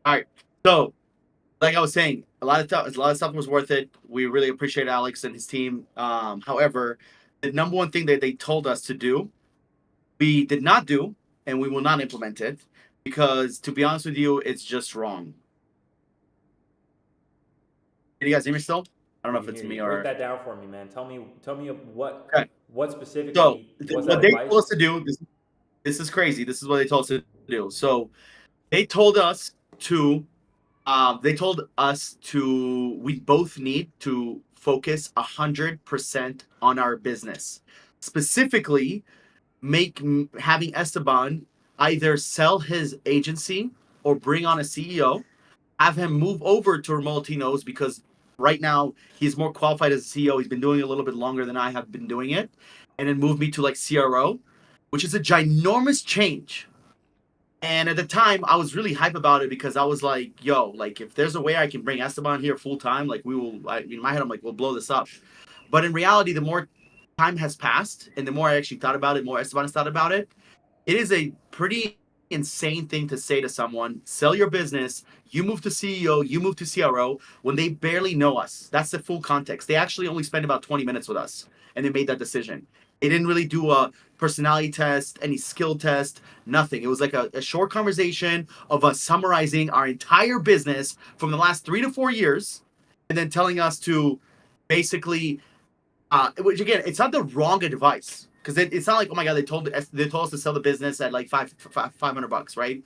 All right. So, like I was saying, a lot of stuff was worth it. We really appreciate Alex and his team. However, the number one thing that they told us to do, we did not do, and we will not implement it because, to be honest with you, it's just wrong. Can you guys hear me still? I don't know if it's me or. Break that down for me, man. Tell me what specifically. So was what that they advice? told us to do. This is crazy. This is what they told us to do. So they told us to. We both need to focus 100% on our business. Specifically, having Esteban either sell his agency or bring on a CEO, have him move over to Latinos because right now he's more qualified as a CEO. He's been doing it a little bit longer than I have been doing it, and then move me to like CRO, which is a ginormous change. And at the time, I was really hype about it because I was like, "Yo, like if there's a way I can bring Esteban here full time, like we will." In my head, I'm like, "We'll blow this up." But in reality, the more time has passed, and the more I actually thought about it, more Esteban has thought about it. It is a pretty insane thing to say to someone: sell your business, you move to CEO, you move to CRO, when they barely know us. That's the full context. They actually only spent about 20 minutes with us, and they made that decision. They didn't really do a personality test, any skill test, nothing. It was like a short conversation of us summarizing our entire business from the last 3 to 4 years, and then telling us to basically, which again, it's not the wrong advice, because it's not like, oh my god, they told us to sell the business at like $500, right?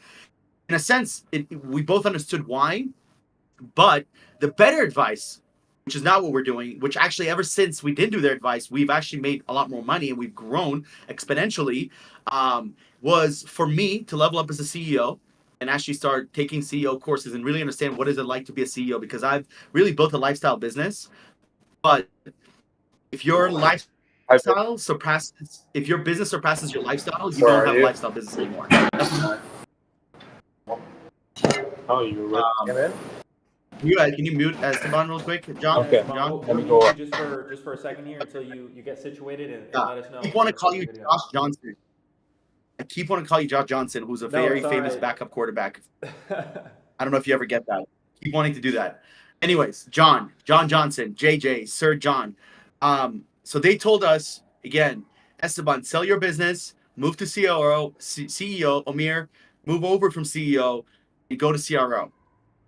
In a sense, we both understood why, but the better advice, which is not what we're doing, which actually ever since we did do their advice, we've actually made a lot more money and we've grown exponentially, was for me to level up as a CEO and actually start taking CEO courses and really understand what is it like to be a CEO, because I've really built a lifestyle business. But if your lifestyle surpasses, if your business surpasses your lifestyle, you don't have a lifestyle business anymore. Oh, you were ready? Can you mute Esteban real quick, John? Okay. John? We'll mute you just for a second here until you get situated and let us know. I keep want to call you Josh Johnson. I keep wanting to call you Josh Johnson, who's a very famous backup quarterback. I don't know if you ever get that. Keep wanting to do that. Anyways, John Johnson, JJ, Sir John. So they told us, again, Esteban, sell your business, move to CEO, Amir, move over from CEO, and go to CRO.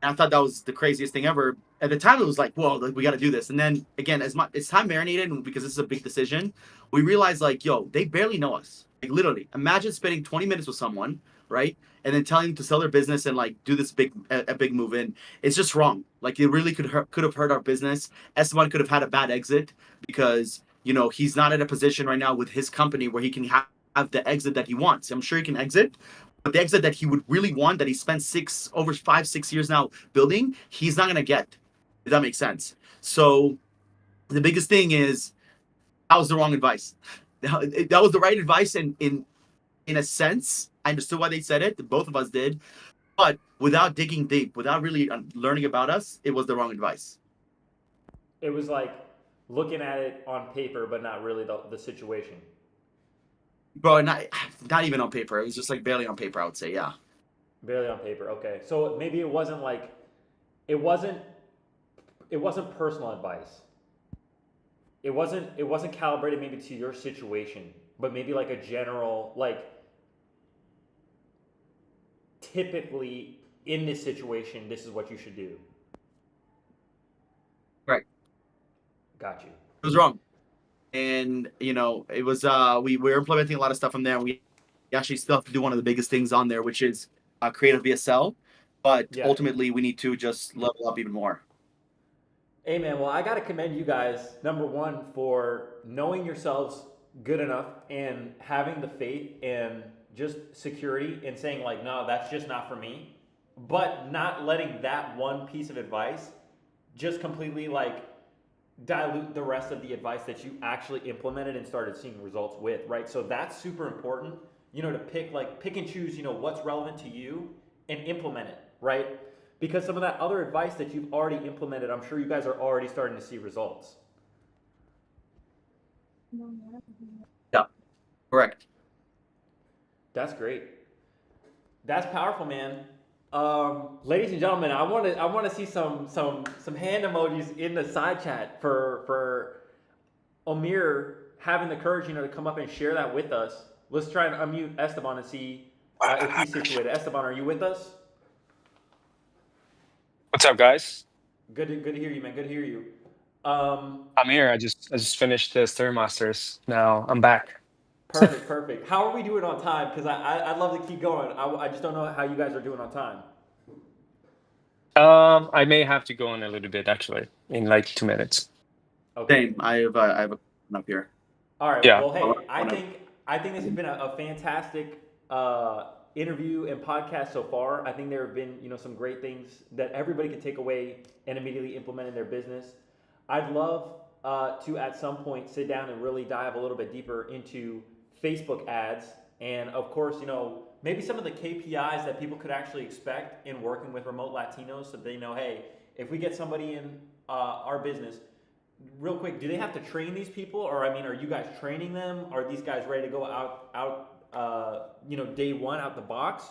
And I thought that was the craziest thing ever. At the time, it was like, whoa, like, we got to do this. And then, again, as time marinated, because this is a big decision, we realized, like, yo, they barely know us. Like, literally, imagine spending 20 minutes with someone, right? And then telling them to sell their business and, like, do this big move in. It's just wrong. Like, it really could have hurt our business. Esteban could have had a bad exit because, you know, he's not in a position right now with his company where he can have the exit that he wants. I'm sure he can exit, but the exit that he would really want, that he spent over 5-6 years now building, he's not gonna get. If that makes sense. So the biggest thing is that was the wrong advice. That was the right advice in a sense. I understood why they said it. Both of us did, but without digging deep, without really learning about us, it was the wrong advice. It was like looking at it on paper, but not really the situation. Bro, not even on paper. It was just like barely on paper, I would say, yeah. Barely on paper. Okay. So maybe it wasn't personal advice. It wasn't calibrated maybe to your situation, but maybe like a general, like, typically in this situation, this is what you should do. Right. Got you. It was wrong. And, you know, it was, we're implementing a lot of stuff from there. We actually still have to do one of the biggest things on there, which is create a VSL. But ultimately, we need to just level up even more. Hey, man, well, I got to commend you guys, number one, for knowing yourselves good enough and having the faith and just security and saying, like, no, that's just not for me. But not letting that one piece of advice just completely, like, dilute the rest of the advice that you actually implemented and started seeing results with, right? So that's super important, you know, to pick and choose, you know, what's relevant to you and implement it, right? Because some of that other advice that you've already implemented, I'm sure you guys are already starting to see results. Yeah, correct. That's great. That's powerful, man. Ladies and gentlemen, I want to see some hand emojis in the side chat for Amir having the courage, you know, to come up and share that with us. Let's try and unmute Esteban and see if he's situated. Esteban, are you with us? What's up, guys? Good to hear you, man. Good to hear you. I'm here. I just finished the Stairmasters. Now I'm back. Perfect. How are we doing on time? Because I'd love to keep going. I just don't know how you guys are doing on time. I may have to go in a little bit, actually, in like 2 minutes. Okay. Same. I have a up here. All right. Yeah. Well, hey, I think this has been a fantastic interview and podcast so far. I think there have been, some great things that everybody can take away and immediately implement in their business. I'd love to at some point sit down and really dive a little bit deeper into Facebook ads, and of course, maybe some of the KPIs that people could actually expect in working with remote Latinos, so they know, hey, if we get somebody in our business, real quick, do they have to train these people, or are you guys training them? Are these guys ready to go out day one out the box,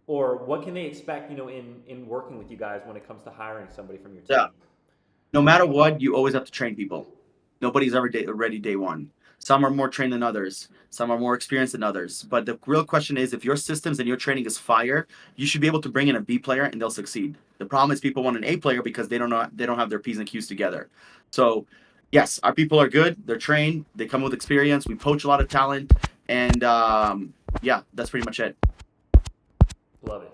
or what can they expect, in working with you guys when it comes to hiring somebody from your team? Yeah. No matter what, you always have to train people. Nobody's ever ready day one. Some are more trained than others. Some are more experienced than others. But the real question is, if your systems and your training is fire, you should be able to bring in a B player and they'll succeed. The problem is people want an A player because they don't have their P's and Q's together. So yes, our people are good. They're trained. They come with experience. We poach a lot of talent. And that's pretty much it. Love it.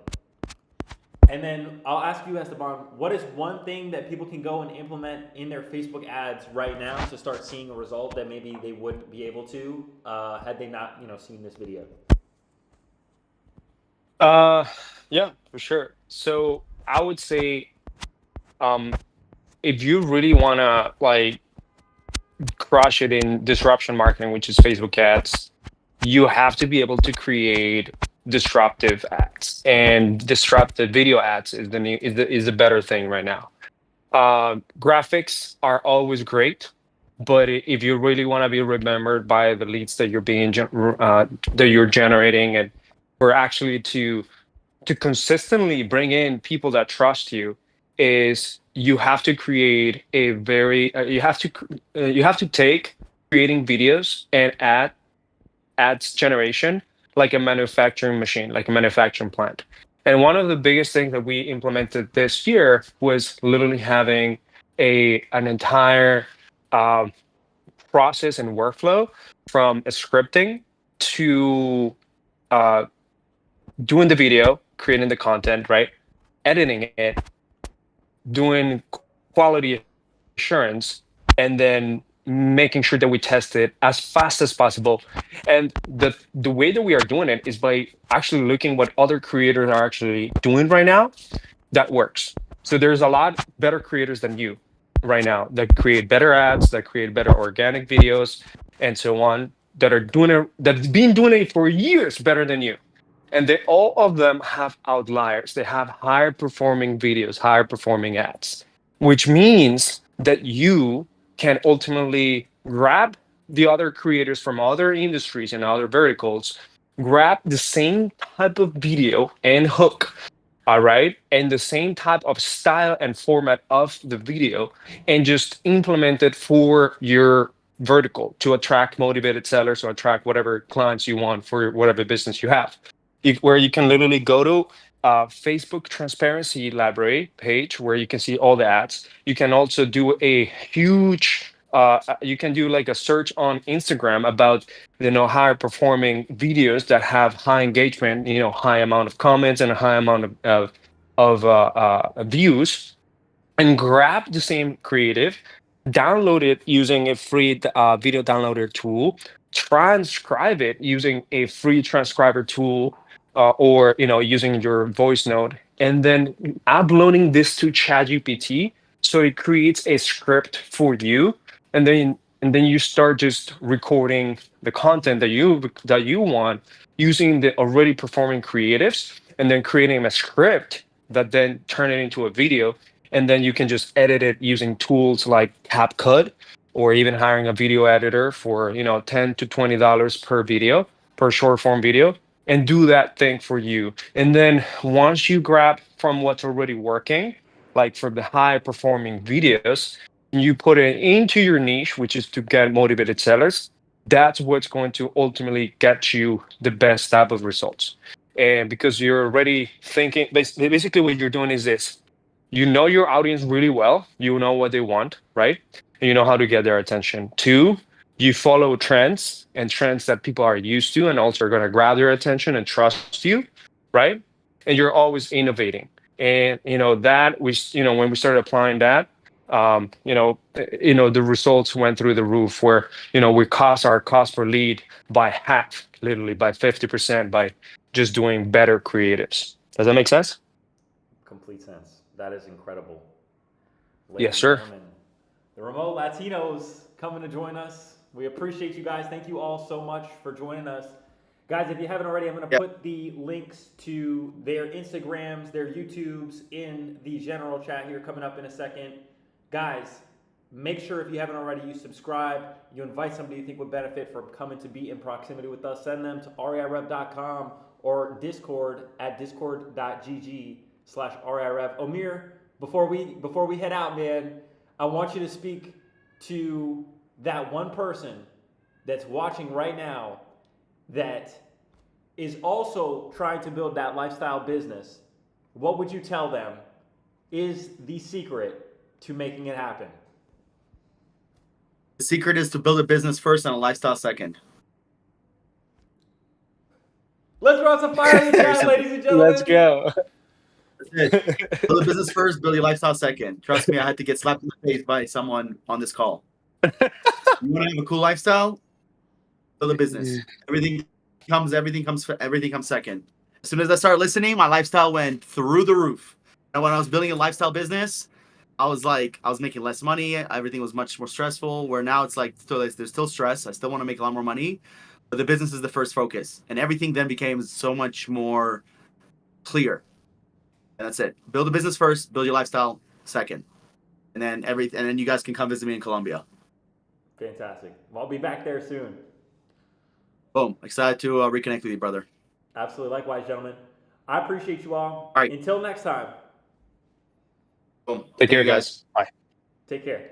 And then I'll ask you, Esteban, what is one thing that people can go and implement in their Facebook ads right now to start seeing a result that maybe they wouldn't be able to had they not, seen this video? Yeah, for sure. So I would say, if you really wanna crush it in disruption marketing, which is Facebook ads, you have to be able to create disruptive ads, and disruptive video ads is the better thing right now. Graphics are always great, but if you really want to be remembered by the leads that you're generating, and for actually to consistently bring in people that trust you, is you have to create a very you have to take creating videos and ads generation like a manufacturing machine, like a manufacturing plant. And one of the biggest things that we implemented this year was literally having an entire process and workflow, from scripting to doing the video, creating the content, right? Editing it, doing quality assurance, and then making sure that we test it as fast as possible. And the way that we are doing it is by actually looking what other creators are actually doing right now that works. So there's a lot better creators than you right now that create better ads, that create better organic videos, and so on, that are doing it, that's been doing it for years better than you. And all of them have outliers. They have higher performing videos, higher performing ads, which means that you can ultimately grab the other creators from other industries and other verticals, grab the same type of video and hook, all right, and the same type of style and format of the video, and just implement it for your vertical to attract motivated sellers or attract whatever clients you want for whatever business you have. Where you can literally go to Facebook transparency library page where you can see all the ads. You can also do a huge, you can do like a search on Instagram about, higher performing videos that have high engagement, high amount of comments and a high amount of views, and grab the same creative, download it using a free video downloader tool, transcribe it using a free transcriber tool, or using your voice note, and then uploading this to ChatGPT, so it creates a script for you, and then you start just recording the content that you want using the already performing creatives, and then creating a script that then turn it into a video, and then you can just edit it using tools like CapCut, or even hiring a video editor for $10 to $20 per video, per short form video, and do that thing for you. And then once you grab from what's already working, like for the high performing videos, you put it into your niche, which is to get motivated sellers. That's what's going to ultimately get you the best type of results. And because you're already thinking, basically what you're doing is this: you know your audience really well, you know what they want, right? And you know how to get their attention. 2, you follow trends that people are used to and also are going to grab their attention and trust you, right? And you're always innovating. And that when we started applying that, The results went through the roof where, we our cost per lead by half, literally by 50% by just doing better creatives. Does that make sense? Complete sense. That is incredible. Yes, Ladies and sir. gentlemen, the remote Latinos coming to join us. We appreciate you guys. Thank you all so much for joining us. Guys, if you haven't already, I'm going to put the links to their Instagrams, their YouTubes in the general chat here coming up in a second. Guys, make sure if you haven't already, you subscribe. You invite somebody you think would benefit from coming to be in proximity with us. Send them to reirev.com or Discord at discord.gg/reirev. Omir, before we head out, man, I want you to speak to that one person that's watching right now that is also trying to build that lifestyle business. What would you tell them is the secret to making it happen? The secret is to build a business first and a lifestyle second. Let's run some fire in the chat, ladies and gentlemen. Let's go. That's it. Build a business first, build your lifestyle second. Trust me, I had to get slapped in the face by someone on this call. You want to have a cool lifestyle? Build a business. Everything comes second. As soon as I started listening, my lifestyle went through the roof. And when I was building a lifestyle business, I was making less money. Everything was much more stressful. Where now it's like there's still stress. I still want to make a lot more money, but the business is the first focus, and everything then became so much more clear. And that's it. Build a business first, build your lifestyle second, and then you guys can come visit me in Colombia. Fantastic. Well, I'll be back there soon. Boom. Excited to reconnect with you, brother. Absolutely. Likewise, gentlemen. I appreciate you all. All right. Until next time. Boom. Take care, guys. Bye. Take care.